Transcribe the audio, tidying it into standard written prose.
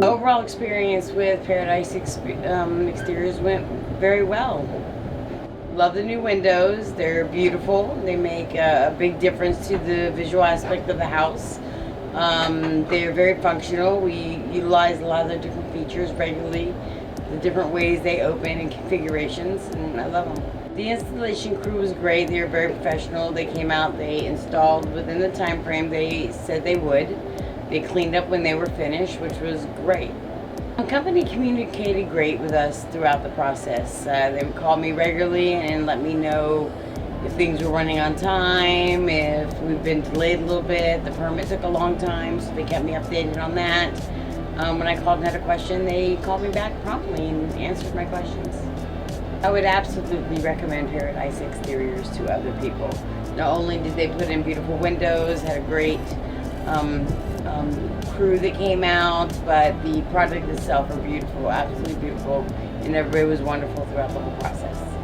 Overall experience with Paradise Exteriors went very well. Love the new windows. They're beautiful. They make a big difference to the visual aspect of the house. They're very functional. We utilize a lot of their different features regularly, the different ways they open and configurations, and I love them. The installation crew was great. They were very professional. They came out, they installed within the time frame they said they would. They cleaned up when they were finished, which was great. The company communicated great with us throughout the process. They would call me regularly and let me know if things were running on time, if we've been delayed a little bit. The permit took a long time, so they kept me updated on that. When I called and had a question, they called me back promptly and answered my questions. I would absolutely recommend Paradise Exteriors to other people. Not only did they put in beautiful windows, had a great crew that came out, but the product itself are beautiful, absolutely beautiful, and everybody was wonderful throughout the whole process.